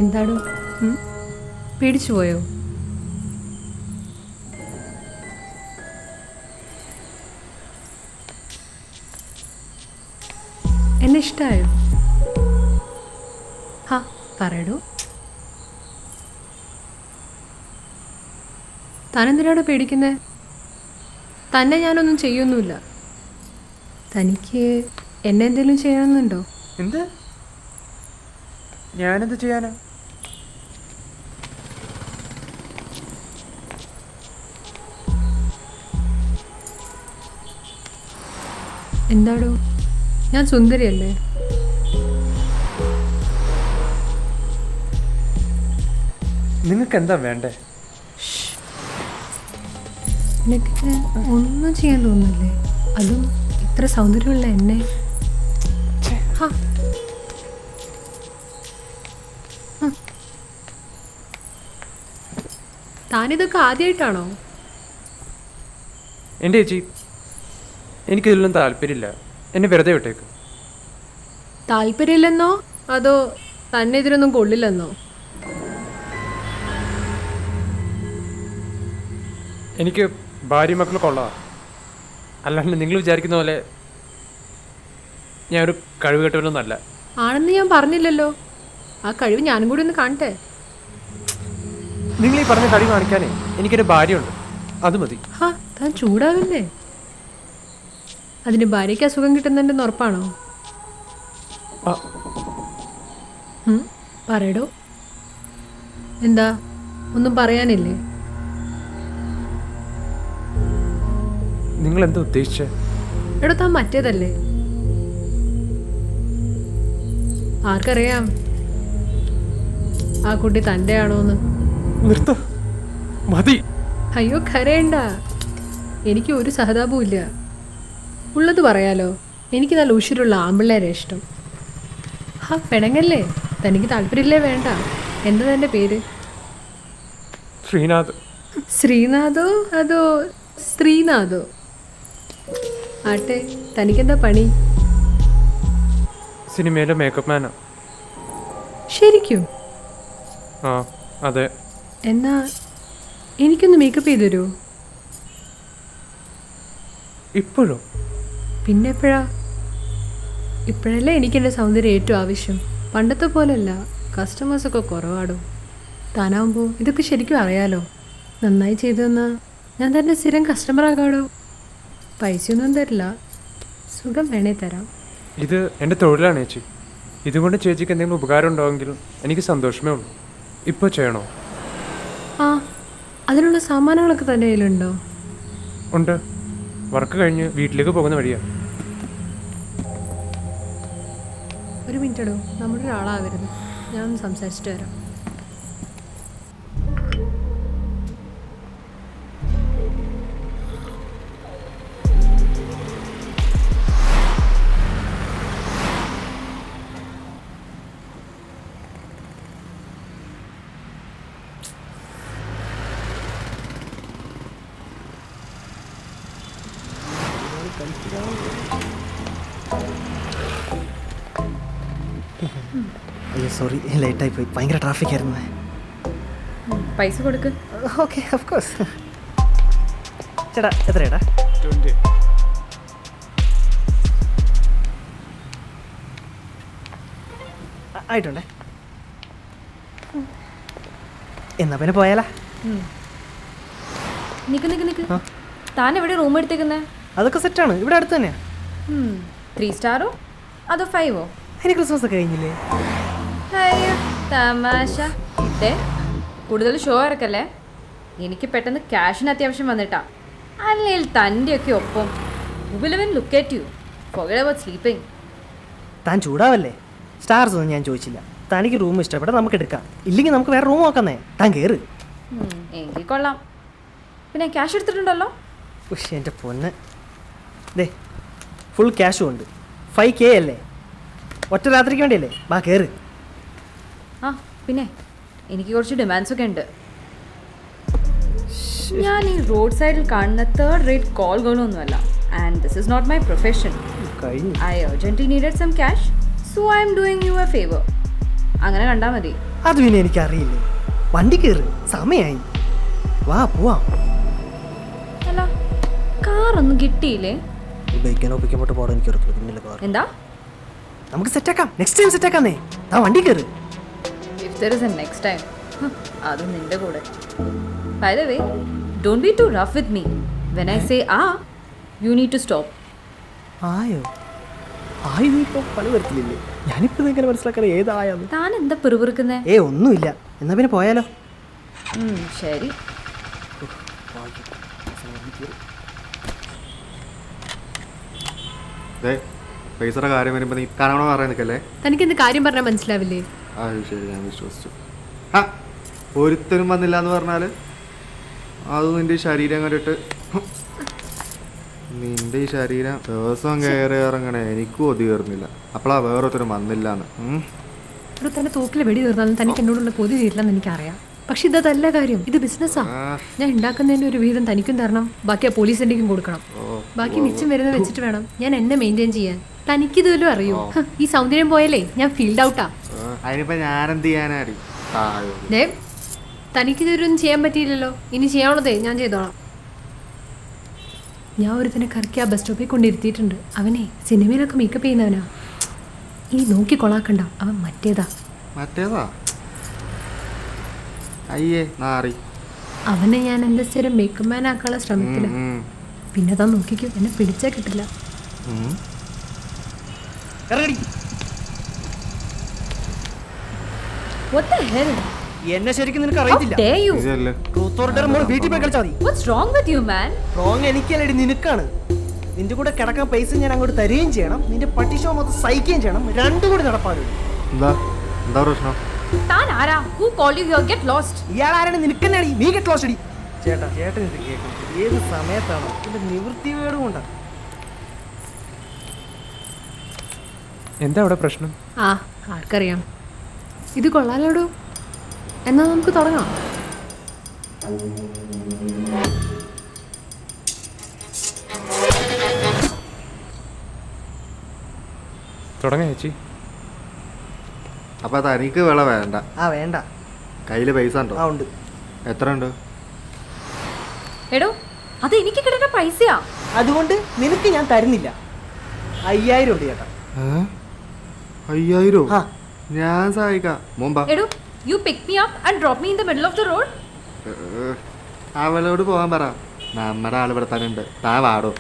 എന്താണ് പേടിച്ചു പോയോ? എന്നെ ഇഷ്ടമായോ? ഹാ പറയടോ. താനെന്തിനാണോ പേടിക്കുന്നേ? തന്നെ ഞാനൊന്നും ചെയ്യൊന്നുമില്ല. തനിക്ക് എന്നെ എന്തെങ്കിലും ചെയ്യണമെന്നുണ്ടോ? എന്ത്? ഞാനെന്ത് ചെയ്യാനാ? എന്താടോ, ഞാൻ സുന്ദരിയല്ലേ? നിങ്ങൾക്ക് എന്താ വേണ്ടേ? നിനക്ക് ഒന്നും ചെയ്യാൻ തോന്നുന്നില്ലേ? അതും ഇത്ര സൗന്ദര്യമുള്ള എന്നെ. താനിതൊക്കെ ആദ്യമായിട്ടാണോ? എൻ്റെ ചേച്ചി, എനിക്കിതിലൊന്നും താല്പര്യമില്ല. എന്നെ വെറുതെ വിട്ടേക്ക്. താല്പര്യമില്ലെന്നോ അതോ തന്നെ ഇതിനൊന്നും കൊള്ളില്ലെന്നോ? എനിക്ക് ഭാര്യ മക്കൾ കൊള്ളാം. അല്ലാണ്ട് നിങ്ങൾ വിചാരിക്കുന്ന പോലെ ഞാനൊരു കഴിവ് കെട്ടവനൊന്നല്ല. ആണെന്ന് ഞാൻ പറഞ്ഞില്ലല്ലോ. ആ കഴിവ് ഞാനും കൂടി ഒന്ന് കാണട്ടെ. നിങ്ങൾ ഈ പറഞ്ഞ കഴിവ് കാണിക്കാനേ എനിക്കൊരു ഭാര്യയുണ്ട്, അത് മതി. ഹാ, താൻ ചൂടാവില്ലേ? അതിന് ഭാര്യയ്ക്ക് അസുഖം കിട്ടുന്നുണ്ടെന്ന് ഉറപ്പാണോ? പറയടോ. എന്താ, ഒന്നും പറയാനില്ലേ? നിങ്ങൾ എന്താ ഉദ്ദേശിച്ചേ? എടോ, താൻ മറ്റേതല്ലേ? ആർക്കറിയാം ആ കുട്ടി തൻ്റെ ആണോന്ന്? നിർത്ത, മതി. അയ്യോ കരയണ്ട, എനിക്ക് ഒരു സഹതാപവും ഇല്ല. ഉള്ളത് പറയാലോ, എനിക്ക് നല്ല ഉഷിരുള്ള ആമ്പിള്ളേരെ ഇഷ്ടം. ഹാ, പെണങ്ങല്ലേ? തനിക്ക് താല്പര്യമില്ലേ? വേണ്ട. എന്താ തൻ്റെ പേര്? ശ്രീനാഥ്. ശ്രീനാഥോ അതോ ശ്രീനാഥോ? ആട്ടെ, തനിക്കെന്താ പണി? സിനിമയിലെ മേക്കപ്പ് മാനാ. ശരിക്കും? ആ അതെ. എന്നാ എനിക്കൊന്ന് മേക്കപ്പ് ചെയ്തു തരുമോ? ഇപ്പോഴോ? പിന്നെ എപ്പോഴാ? ഇപ്പോഴല്ലേ എനിക്കെൻ്റെ സൗന്ദര്യം ഏറ്റവും ആവശ്യം. പണ്ടത്തെ പോലെയല്ല, കസ്റ്റമേഴ്സൊക്കെ കുറവാടും. താനാവുമ്പോൾ ഇതൊക്കെ ശരിക്കും അറിയാലോ. നന്നായി ചെയ്തു തന്നാൽ ഞാൻ തന്നെ സ്ഥിരം കസ്റ്റമറാകാടോ. പൈസയൊന്നും തരില്ല, സുഖം വേണേ തരാം. ഇത് എൻ്റെ തൊഴിലാണ് ചേച്ചി. ഇതുകൊണ്ട് ചേച്ചിക്ക് എന്തെങ്കിലും ഉപകാരം ഉണ്ടാവുമെങ്കിലും എനിക്ക് സന്തോഷമേ ഉള്ളൂ. ഇപ്പോൾ ചെയ്യണോ? ആ, അതിനുള്ള സാമാനങ്ങളൊക്കെ തൻ്റെ കയ്യിലുണ്ടോ? ഉണ്ട്. വർക്ക് കഴിഞ്ഞ് വീട്ടിലേക്ക് പോകുന്ന വഴിയാ. ഒരു മിനിറ്റ് ഇടോ, നമ്മുടെ ഒരാളാവരുത്. ഞാനൊന്ന് സംസാരിച്ചിട്ട് വരാം. അയ്യോ സോറി, ലേറ്റായി പോയി. ഭയങ്കര ട്രാഫിക് ആയിരുന്നു. പൈസ കൊടുക്ക്. Okay, of course. ചേട്ടാ എത്രയേട്ടാ? 20. ആയിട്ടുണ്ടേ. എന്നാ പിന്നെ പോയാലാ? നിക്ക് നിക്ക് നിക്ക്, താൻ എവിടെ റൂം എടുത്തേക്കുന്നേ? അതൊക്കെ സെറ്റാണ്, ഇവിടെ അടുത്ത് തന്നെയാ. 3 സ്റ്റാറോ അതോ 5ഓ? അതിന് ക്രിസ്മസ് ഒക്കെ കഴിഞ്ഞില്ലേ? അയ്യോ തമാശ. ഇതേ കൂടുതൽ ഷോ ഇറക്കല്ലേ. എനിക്ക് പെട്ടെന്ന് ക്യാഷിന് അത്യാവശ്യം വന്നിട്ടാ. അല്ലെങ്കിൽ തൻ്റെയൊക്കെ ഒപ്പം look at U forget about sleeping. താൻ ചൂടാവല്ലേ? സ്റ്റാർസ് ഒന്നും ഞാൻ ചോദിച്ചില്ല. തനിക്ക് റൂം ഇഷ്ടപ്പെട്ടാൽ നമുക്ക് എടുക്കാം, ഇല്ലെങ്കിൽ നമുക്ക് വേറെ റൂം നോക്കുന്നേ. താൻ കയറ്. എങ്കിൽ കൊള്ളാം. പിന്നെ ക്യാഷ് എടുത്തിട്ടുണ്ടല്ലോ? പക്ഷേ എൻ്റെ പൊന്ന്, ദേ ഫുൾ ക്യാഷും ഉണ്ട്. 5K അല്ലേ? ഒറ്റ രാത്രിക്ക് വേണ്ടിയല്ലേ? ബാ കയറ്. ആ പിന്നെ എനിക്ക് കുറച്ച് ഡിമാൻഡ്സൊക്കെ ഉണ്ട്. ഞാൻ ഈ റോഡ് സൈഡിൽ കാണുന്ന 3rd rate കോൾ ഗേളൊന്നുമല്ല. And this is not my profession. കഴിഞ്ഞു. I urgently needed some cash, so I am doing you a favor. അങ്ങനെ കണ്ടാൽ മതി. അത് പിന്നെ എനിക്കറിയില്ലേ. വണ്ടി കയറ്, സമയായി. വാ പോവാം. അല്ല കാറൊന്നും കിട്ടിയില്ലേ? ഉപയോഗിക്കാനൊപ്പിക്കോട്ട് പോടാൻ എനിക്കറിയത്തില്ല. പിന്നില്ല കാർ. എന്താ? നമുക്ക് സെറ്റാക്കാം, നെക്സ്റ്റ് ടൈം സെറ്റാക്കാന്നേ. ആ വണ്ടി കയറ്. If there is a next time, അത് നിന്റെ കൂടെ. By the way, don't be too rough with me. When I say you need to stop. ആയോ നീ ഇപ്പൊ പണി വരത്തില്ലേ? ഞാനിപ്പോ എങ്ങനെ മനസ്സിലാക്കാൻ ഏതായാലും. താൻ എന്താ പിറുപിറുക്കുന്നേ? ഒന്നുമില്ല. എന്നാ പിന്നെ പോയാലോ? ശരി. പൈസയുടെ കാര്യം വരുമ്പോൾ നീ കാണണോ പറയാൻ നിൽക്കല്ലേ? തനിക്കെന്ത് കാര്യം പറഞ്ഞാൽ മനസ്സിലാവില്ലേ? ആ ശരി, ഞാൻ വിശ്വസിച്ചു. ആ ഒരുത്തരും വന്നില്ല എന്ന് പറഞ്ഞാൽ അത് നിന്റെ ഈ ശരീരം കണ്ടിട്ട് നിന്റെ ഈ ശരീരം ദിവസം കയറി ഇറങ്ങണേ എനിക്കും ഒതി കയറുന്നില്ല. അപ്പോഴാ വേറൊരുത്തരും വന്നില്ല എന്ന്. ഒരു തന്നെ തൂക്കിൽ വെടി തീർന്നാലും തനിക്ക് എന്നോടുള്ള കൊതി തീരില്ലെന്ന് എനിക്കറിയാം. പക്ഷെ ഇതല്ല കാര്യം, ഇത് ബിസിനസ്സാ. ഞാൻ ഉണ്ടാക്കുന്നതിന്റെ ഒരു വീതം തനിക്കും തരണം, ബാക്കി ആ പോലീസിന്റെയും കൊടുക്കണം. ബാക്കി മിച്ചം വരുന്ന വെച്ചിട്ട് വേണം ഞാൻ എന്നെ മെയിൻറ്റെയിൻ ചെയ്യാൻ. തനിക്കിതുവല്ലോ അറിയോ? ഈ സൗന്ദര്യം പോയാലേ ഞാൻ ഫീൽഡ് ഔട്ടാ. അതിനിപ്പോ ഞാനെന്ത് ചെയ്യാനാടി? തനിക്കിതൊന്നും ചെയ്യാൻ പറ്റിയില്ലല്ലോ. ഇനി ചെയ്യാനുള്ളതേ ഞാൻ ചെയ്തോളാം. ഞാൻ ഒരുത്തനെ കറക്കി ആ ബസ് സ്റ്റോപ്പിൽ കൊണ്ടിരുത്തിയിട്ടുണ്ട്. അവനെ സിനിമയിലൊക്കെ മേക്കപ്പ് ചെയ്യുന്നവനാ. ഇനി നോക്കി കൊളാക്കണ്ട, അവൻ മറ്റേതാ. അയ്യേ നാറി. അവനെ ഞാൻ എൻ്റെ സ്ഥിരം മേക്കപ്പ് മാൻ ആക്കാനുള്ള ശ്രമത്തില്ല. പിന്നെ താൻ നോക്കിക്കോ, എന്നെ പിടിച്ചാൽ കിട്ടില്ല. What the hell? എന്നെ ശരിക്കും നിനക്ക് How അറിയത്തില്ല. dare you? ഇതല്ലേ ട്രൂത്ത് ഓർഡർ വീട്ടിൽ പോയി കളിച്ചാൽ മതി. What's wrong with you, man? Wrong എനിക്കല്ലടി, നിനക്കാണ്. നിന്റെ കൂടെ കിടക്കാൻ പൈസ ഞാൻ അങ്ങോട്ട് തരുകയും ചെയ്യണം, നിന്റെ പട്ടി ഷോ മൊത്തം സഹിക്കുകയും ചെയ്യണം. രണ്ടും കൂടി നടപ്പാനും. എന്താ പ്രശ്നം? താൻ ആരാ? Who called you here? Get lost. ഇയാളാരാണ്? നിനക്കെന്നാടി? നീ ഗെറ്റ് ലോസ്റ്റ് അടി. ചേട്ടൻ ഇത് കേൾക്കും. ഏത് സമയത്താണോ ഇതിന്റെ നിവൃത്തി വേടും കൊണ്ടാ. എന്താ അവിടെ പ്രശ്നം? ആർക്കറിയാം. ഇത് കൊള്ളാലോടോ. എന്നാ നമുക്ക് തുടങ്ങാം. തുടങ്ങാം ചേച്ചി. അപ്പൊ തനിക്ക് വിള വേണ്ട? വേണ്ട. കയ്യില് പൈസ ഉണ്ടോ? ഉണ്ട്. എത്ര ഉണ്ട്? എടോ, അത് എനിക്ക് കിട്ടുന്ന പൈസയാ. അതുകൊണ്ട് നിനക്ക് ഞാൻ തരുന്നില്ല. 5000 ഉണ്ട് ചേട്ടാ. 5000? ഞാൻ സഹായിക്കാം. മുമ്പാ എടോ, you pick me up and drop me in the middle of the road? അവളോട് പോകാൻ പറ. നമ്മുടെ ആള് ഇവിടെ തന്നെ ഉണ്ട്. താ വാടോ.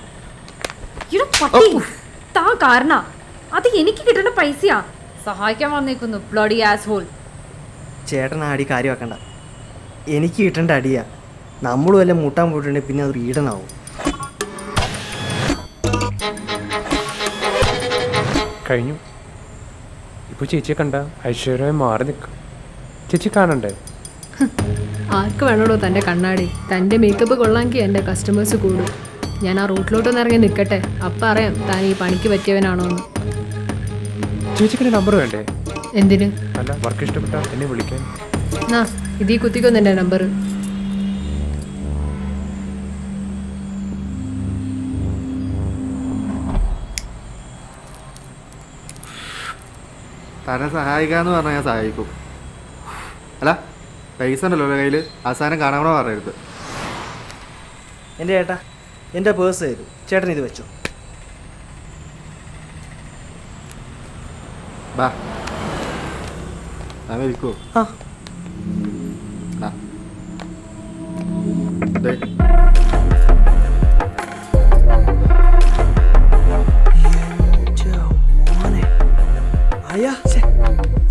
എടോ പട്ടി, താ കാരണ അത് എനിക്ക് കിട്ടുന്ന പൈസയാ. സഹായിക്കാൻ വന്നേക്കുന്നു ബ്ലഡി ആസ്ഹോൾ. ചേട്ടൻ ആ അടി കാര്യമാക്കണ്ട. എനിക്ക് കിട്ടേണ്ട അടിയാ. നമ്മളും എല്ലാം മുട്ടാൻ പോയിട്ടുണ്ടെങ്കിൽ പിന്നെ അത് ഈടനാവും. കഴിഞ്ഞു. ഇപ്പോൾ ചേച്ചിയെ കണ്ട ഐശ്വര്യമായി മാറി നിൽക്കും. ചേച്ചി കാണണ്ടേ? ആർക്ക് വേണോടോ തൻ്റെ കണ്ണാടി? തൻ്റെ മേക്കപ്പ് കൊള്ളാമെങ്കിൽ എൻ്റെ കസ്റ്റമേഴ്സ് കൂടും. ഞാൻ ആ റൂട്ടിലോട്ടൊന്ന് ഇറങ്ങി നിൽക്കട്ടെ, അപ്പം അറിയാം താൻ ഈ പണിക്ക് പറ്റിയവനാണോ എന്ന്. ചേച്ചിക്ക് നമ്പർ വേണ്ടേ? എന്തിന്? അല്ല, വർക്ക് ഇഷ്ടപ്പെട്ട എന്നെ വിളിക്കാൻ. ഇതീ കുത്തിക്കൊന്ന് എൻ്റെ നമ്പർ. തന്നെ സഹായിക്കാന്ന് പറഞ്ഞാൽ ഞാൻ സഹായിക്കും. അല്ല പൈസ ഉണ്ടല്ലോ കയ്യിൽ, അവസാനം കാണാമോ പറയരുത്. എൻ്റെ ചേട്ടാ, എൻ്റെ പേഴ്സ് തരൂ. ചേട്ടൻ ഇത് വെച്ചോ. ബാ ഞാൻ ഇരിക്കുമോ?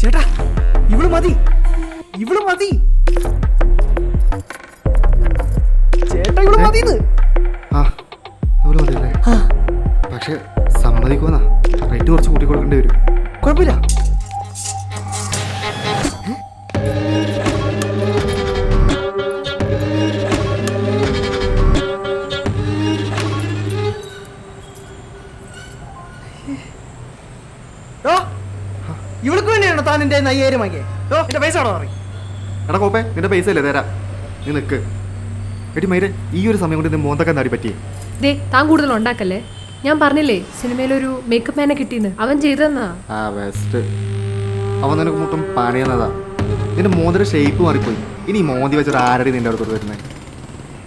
ചേട്ടാ, ഇവള് മതി. ചേട്ടാ, ഇവള് മതിന്ന്. ഇവിടെ മതിയല്ലേ? പക്ഷെ സമ്മതിക്കുമെന്നാ, റേറ്റ് കുറച്ച് കൂട്ടി കൊടുക്കേണ്ടി വരും. കുഴപ്പമില്ല. ഇവൾക്ക് വേണ്ടിയാണോ താൻ എൻ്റെ 5000 വാങ്ങിയേ? എൻ്റെ പൈസ ആണോ പറയും? എടാ കോപ്പേ, നിന്റെ പൈസ അല്ലേ തരാം. നീ നിൽക്ക്. എടി മൈരെ, ഈ ഒരു സമയം കൊണ്ട് മോന്തൊക്കെ നാടി പറ്റിയേ. താൻ കൂടുതൽ ഉണ്ടാക്കല്ലേ. ഞാൻ പറഞ്ഞില്ലേ സിനിമയിലൊരു മേക്കപ്പ് മാനെ കിട്ടിയെന്ന്. അവൻ ചെയ്തെന്നാ. ബെസ്റ്റ്. അവൻ നിനക്ക് മുട്ടും പണിയെന്നതാ. നിന്റെ മോതിര ഷേപ്പ് മാറിപ്പോയി. ഇനി ഈ മോന്തി വെച്ചൊരു ആരടി നിന്റെ അടുത്തോട്ട് വരുന്നത്?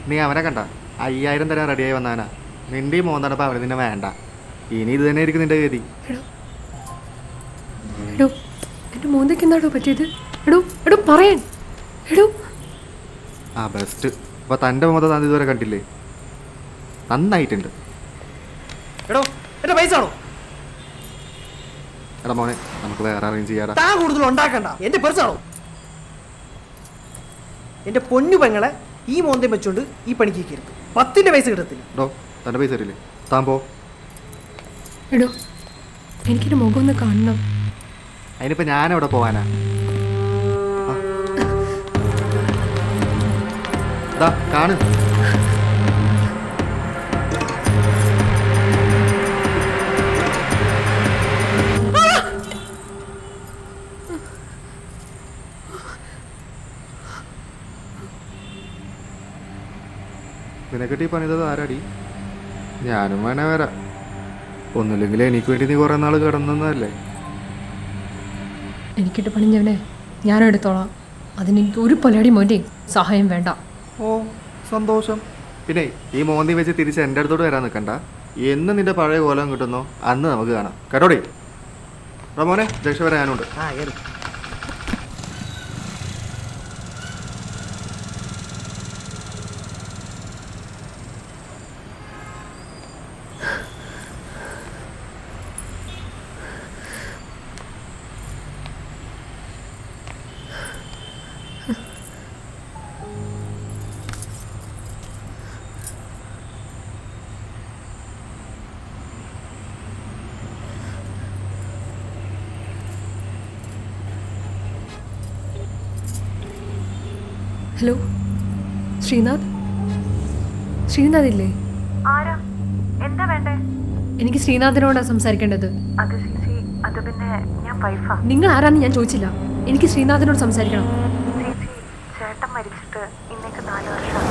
നീ അവനെ കണ്ട 5000 തരാൻ റെഡിയായി വന്നവനാ. നിന്റെ ഈ മോന്തടപ്പം അവന് നിന്നെ വേണ്ട. ഇനി ഇത് തന്നെ ആയിരിക്കും നിന്റെ ഗതി. എടോ എടോ എൻ്റെ മോന്തയ്ക്ക് എന്താടോ പറ്റിയത്? എടോ എടോ പറയാൻ എടോ. ആ ബെസ്റ്റ്. അപ്പോൾ തൻ്റെ മോത താൻ ഇതുവരെ കണ്ടില്ലേ? നന്നായിട്ടുണ്ട്. എടോ എൻ്റെ പൈസ ആണോ? എടാ മോനെ, നമുക്ക് വേറെ അറേഞ്ച് ചെയ്യാടാ. താൻ കൂടുതൽ ഉണ്ടാക്കണ്ട. എൻ്റെ പേഴ്സാണോ? എൻ്റെ പൊന്നു പെങ്ങളെ ഈ മോന്തയും വെച്ചോണ്ട് ഈ പണിക്ക് കയറും. 10ന്റെ പൈസ കിട്ടത്തില്ല. ഡോ, തൻ്റെ പൈസ തരില്ലേ? താൻ പോ. എടോ എനിക്കെൻ്റെ മുഖം ഒന്ന് കാണണം. അതിനിപ്പോൾ ഞാനെവിടെ പോവാനാ? ദാ കാണ്. നിനക്കെട്ടി പണിതത് ആരാടി? ഞാനും വേണേ വരാം. ഒന്നുമില്ലെങ്കിൽ എനിക്ക് വേണ്ടി നീ കുറേ നാൾ കിടന്നതല്ലേ? എനിക്കിട്ട് പണിഞ്ഞവനെ ഞാനും എടുത്തോളാം. അതിനെനിക്ക് ഒരു പൊലടി മോൻ്റെ സഹായം വേണ്ട. ഓ സന്തോഷം. പിന്നെ ഈ മോന്തി വെച്ച് തിരിച്ച് എൻ്റെ അടുത്തോട്ട് വരാൻ നിൽക്കണ്ട. എന്ന് നിന്റെ പഴയ കോലം കിട്ടുന്നോ അന്ന് നമുക്ക് കാണാം. കേട്ടോടി? എടാ മോനെ, രക്ഷ വരാനുണ്ട്. ആ കയറി. ഹലോ ശ്രീനാഥ്, ശ്രീനാഥ് ഇല്ലേ? ആരാ? എന്താ വേണ്ടേ? എനിക്ക് ശ്രീനാഥിനോടാണ് സംസാരിക്കേണ്ടത്. അത് ചേച്ചി, അത് പിന്നെ ഞാൻ വൈഫാ. നിങ്ങൾ ആരാന്ന് ഞാൻ ചോദിച്ചില്ല. എനിക്ക് ശ്രീനാഥിനോട് സംസാരിക്കണം. ചേച്ചി, ചേട്ടൻ മരിച്ചിട്ട് ഇന്നേക്ക് 4 വർഷം.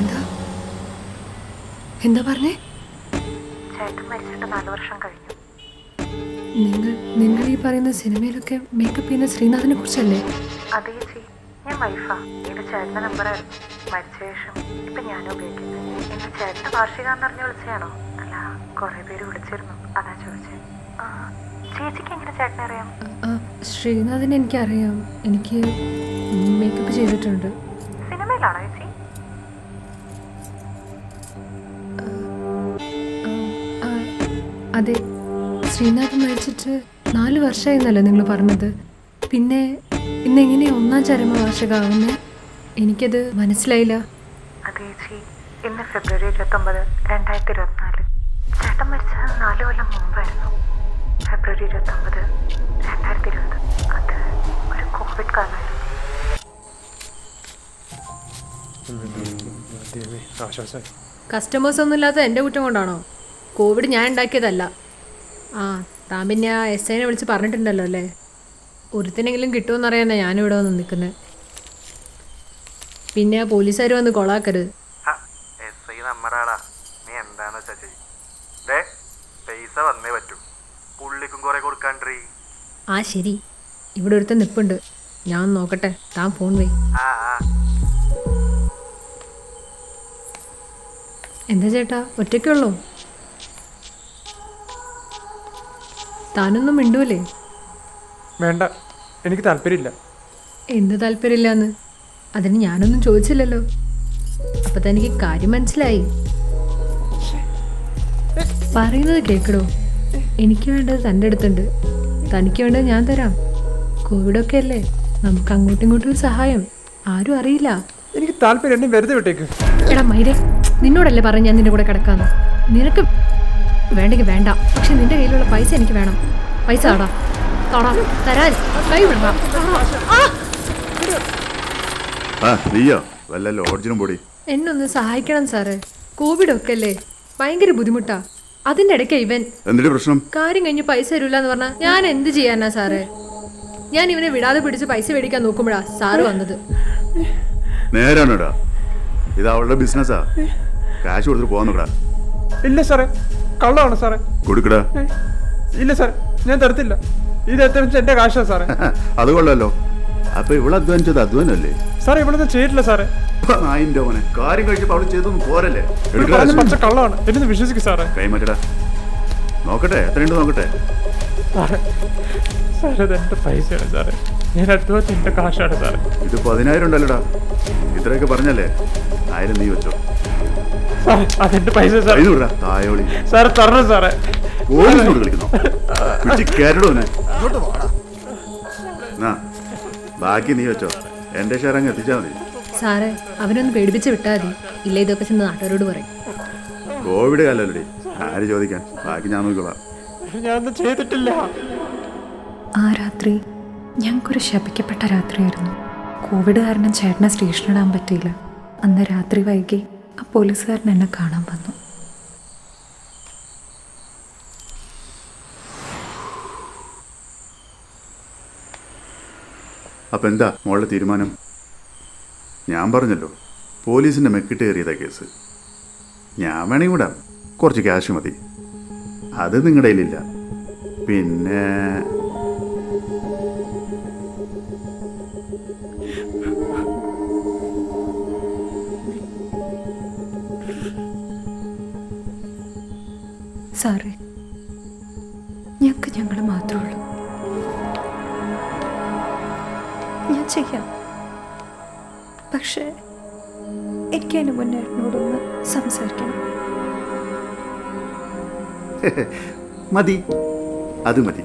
എന്താ എന്താ പറഞ്ഞേ? ചേട്ടൻ മരിച്ചിട്ട് 4 വർഷം കഴിഞ്ഞു. നിങ്ങൾ ഈ പറയുന്ന സിനിമയിലൊക്കെ മേക്കപ്പ് ചെയ്യുന്ന ശ്രീനാഥിനെ കുറിച്ചല്ലേ? അതെ ചേച്ചി, ഞാൻ വൈഫാ. ഇത് ചേട്ടൻ്റെ നമ്പറായിരുന്നു. മരിച്ച ശേഷം ഇപ്പം ഞാനും ഉപയോഗിക്കുന്നത്. ഇന്ന് ചേട്ടൻ്റെ വാർഷികാന്ന് പറഞ്ഞ് വിളിച്ചതാണോ? അല്ല, കുറേ പേര് വിളിച്ചിരുന്നു, അതാ ചോദിച്ചത്. ചേച്ചിക്ക് എങ്ങനെ ചേട്ടനെ അറിയാം? ശ്രീനാഥിനെ എനിക്കറിയാം. എനിക്ക് മേക്കപ്പ് ചെയ്തിട്ടുണ്ട്. സിനിമയിലാണോ ചേച്ചി? അതെ, ശ്രീനാഥ് മരിച്ചിട്ട് 4 വർഷമായിരുന്നല്ലോ നിങ്ങൾ പറഞ്ഞത്. പിന്നെ ഇന്നെങ്ങനെയാ 1-ാം ചരമവാർഷികമാവുന്നേ? എനിക്കത് മനസ്സിലായില്ല. അതെ ചേച്ചി, ഇന്ന് ഫെബ്രുവരി 29, 2024. ചേട്ടൻ മരിച്ചത് 4 കൊല്ലം മുമ്പായിരുന്നു. ഫെബ്രുവരി 29, 2020. അത് ഒരു കോവിഡ് കാലമായിരുന്നു. കസ്റ്റമേഴ്സ് ഒന്നും ഇല്ലാത്ത എൻ്റെ കുറ്റം കൊണ്ടാണോ? കോവിഡ് ഞാൻ ഉണ്ടാക്കിയതല്ല. താൻ പിന്നെ ആ SIനെ വിളിച്ച് പറഞ്ഞിട്ടുണ്ടല്ലോ അല്ലേ? ഒരുത്തിനെങ്കിലും കിട്ടുമെന്നറിയാനാ ഞാനിവിടെ വന്ന് നിൽക്കുന്നത്. പിന്നെ ആ പോലീസുകാർ വന്ന് കൊളാക്കരുത്. SI നമ്മുടെ ആളാ. നീ എന്താന്ന് വെച്ചാ ചെയ്യ്. പൈസ വന്നേ പറ്റൂ. പുള്ളിക്കും കുറെ കൊടുക്കാണ്ടി. ആ ശരി, ഇവിടെ ഒരുത്തൻ നിൽപ്പുണ്ട്. ഞാൻ നോക്കട്ടെ. താൻ ഫോൺ പോയി. എന്താ ചേട്ടാ, ഒറ്റയ്ക്കുള്ളൂ? താനൊന്നും മിണ്ടൂലേ? വേണ്ട, എനിക്ക് താല്പര്യമില്ല. എന്ത് താല്പര്യമില്ലാന്ന്? അതിന് ഞാനൊന്നും ചോദിച്ചില്ലല്ലോ. അപ്പൊ തനിക്ക് കാര്യം മനസ്സിലായി. പറയുന്നത് കേൾക്കടോ. എനിക്ക് വേണ്ടത് തൻ്റെ അടുത്തുണ്ട്. തനിക്ക് വേണ്ടത് ഞാൻ തരാം. കോവിഡൊക്കെ അല്ലേ, നമുക്ക് അങ്ങോട്ടും ഇങ്ങോട്ടും ഒരു സഹായം. ആരും അറിയില്ല. എനിക്ക് താല്പര്യം, എന്നെ വെറുതെ വിട്ടേക്ക്. എടാ മൈരേ, നിന്നോടല്ലേ പറഞ്ഞു ഞാൻ നിന്റെ കൂടെ കിടക്കാന്ന്? നിനക്ക് വേണ്ടെങ്കിൽ വേണ്ട, പക്ഷെ നിന്റെ കയ്യിലുള്ള പൈസ എനിക്ക് വേണം. പൈസ താടാ, താടാ, തരാൻ കൈ വിടണം. എന്നൊന്ന് സഹായിക്കണം സാറ്. കോവിഡ് ഒക്കെ അല്ലേ, ഭയങ്കര ബുദ്ധിമുട്ടാ. അതിന്റെ ഇടയ്ക്ക് ഇവൻ പ്രശ്നം കാര്യം കഴിഞ്ഞ് പൈസ തരൂല എന്ന് പറഞ്ഞാൽ ഞാൻ എന്ത് ചെയ്യാനാ സാറേ? ഞാൻ ഇവനെ വിടാതെ പിടിച്ച് പൈസ മേടിക്കാൻ നോക്കുമ്പോഴാ സാറ് വന്നത്. നേരാണോടാ, ഇത് അവളുടെ ബിസിനസ്സാ. കാശ് കൊടുത്തിട്ട് പോകാൻ നോക്കടാ. ഇല്ല സാറേ, കള്ളമാണ് സാറേ. കൊടുക്കടാ. ഇല്ല സാറേ, ഞാൻ തരത്തില്ല. ഇത് എത്ര എന്റെ കാശാ സാറേ. അത് കൊള്ളാലോ. അപ്പൊ ഇവിടെ അധ്വാനിച്ചത് അധ്വാനല്ലേ? സാറേ ഇവളൊന്നും ചെയ്തിട്ടില്ല സാറേ. നായിന്റെ മോനെ കാര്യം കഴിച്ചപ്പോ അവള് ചെയ്തൊന്നും പോരല്ലേ? ഇവള് പറഞ്ഞ പച്ച കള്ളമാണ്, എന്നെ വിശ്വസിക്കും സാറേ. കൈമാറ്റടാ, നോക്കട്ടെ എത്രയുണ്ട് നോക്കട്ടെ. സാറേ സാറേ ഇത് എൻ്റെ പൈസയാണ് സാറേ, ഞാൻ അധ്വാനിച്ച എൻ്റെ കാശാണ് സാറേ. ഇത് 10,000 ഉണ്ടല്ലോടാ, ഇത്രയൊക്കെ പറഞ്ഞല്ലേ? 1000 നീ വെച്ചോ. സാറേ അതെൻ്റെ പൈസ സാറേ. തായോളി സാറേ തരണം സാറേ. പോലീസിനോട് കളിക്കുന്നു, കേരളോനെ. ബാക്കി നീ വെച്ചോ, എന്റെ ഷെയർ അങ്ങ് എത്തിച്ചാൽ മതി. സാറേ അവനൊന്ന് പേടിപ്പിച്ച് വിട്ടാൽ മതി, ഇല്ല ഇതൊക്കെ ചെന്ന് നാട്ടുകാരോട് പറയും. കോവിഡ് കാലല്ലേ, ആര് ചോദിക്കാൻ? ബാക്കി ഞാൻ നോക്കിക്കോളാം. ഞാനൊന്നും ചെയ്തിട്ടില്ല. ആ രാത്രി ഞങ്ങൾക്കൊരു ശപിക്കപ്പെട്ട രാത്രിയായിരുന്നു. കോവിഡ് കാരണം ചേട്ടനെ സ്റ്റേഷനിടാൻ പറ്റിയില്ല. അന്ന് രാത്രി വൈകി ആ പോലീസുകാരൻ എന്നെ കാണാൻ വന്നു. അപ്പം എന്താ മോളുടെ തീരുമാനം? ഞാൻ പറഞ്ഞല്ലോ, പോലീസിൻ്റെ മെക്കിട്ട് കയറിയതാ കേസ്. ഞാൻ വേണമെങ്കിൽ വിടാം, കുറച്ച് ക്യാഷ് മതി. അത് നിങ്ങളുടെ കയ്യിലില്ല. പിന്നെ സാറേ, ഞങ്ങൾക്ക് ഞങ്ങൾ മാത്രമേ ഉള്ളൂ. ഞാൻ ചെയ്യാം, പക്ഷേ എനിക്ക് അതിന് മുന്നേട്ടനോടൊന്ന് സംസാരിക്കണം. മതി, അത് മതി.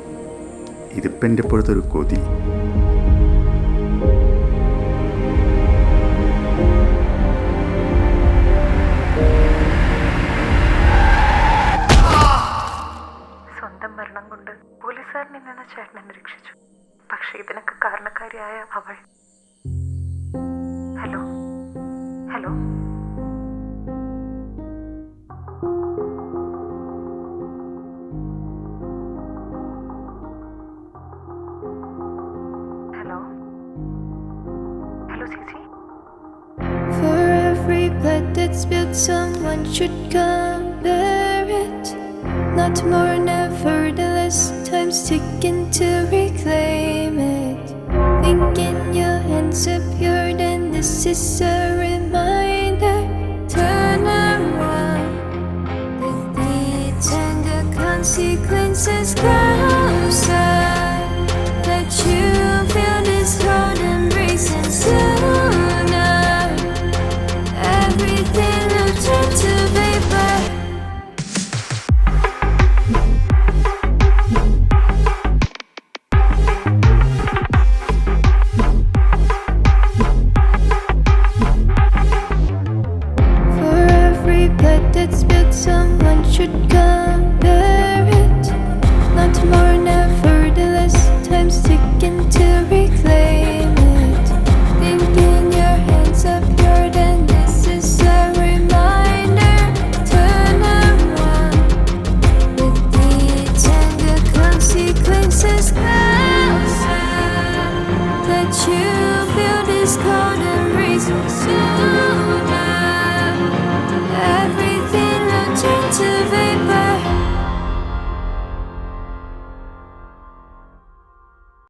ഇതിപ്പം എൻ്റെ ഇപ്പോഴത്തെ ഒരു കൊതി. സ്വന്തം മരണം കൊണ്ട് പോലീസുകാരനിൽ നിന്ന് ചേട്ടനെ നിരീക്ഷിച്ചു. പക്ഷെ ഇതിനൊക്കെ കാരണക്കാരിയായ അവൾ. ഹലോ ഹലോ ഹലോ ഹലോ ചേച്ചി. For every blood that's spilled, someone should compare it. Not more, nevertheless, time's ticking to reclaim it. Thinking your hands are pure, then this is a reminder. Turn around, with the tender consequences closer. Let you feel this cold embracing sooner. Everything will turn to vapor. For every blood that's spilled, someone should compare it. Not more, nevertheless, time's ticking to reclaim it. Thinking your hands are pure, then this is a reminder. Turn around, with the tender consequences closer. Let you feel this cold embrace soon.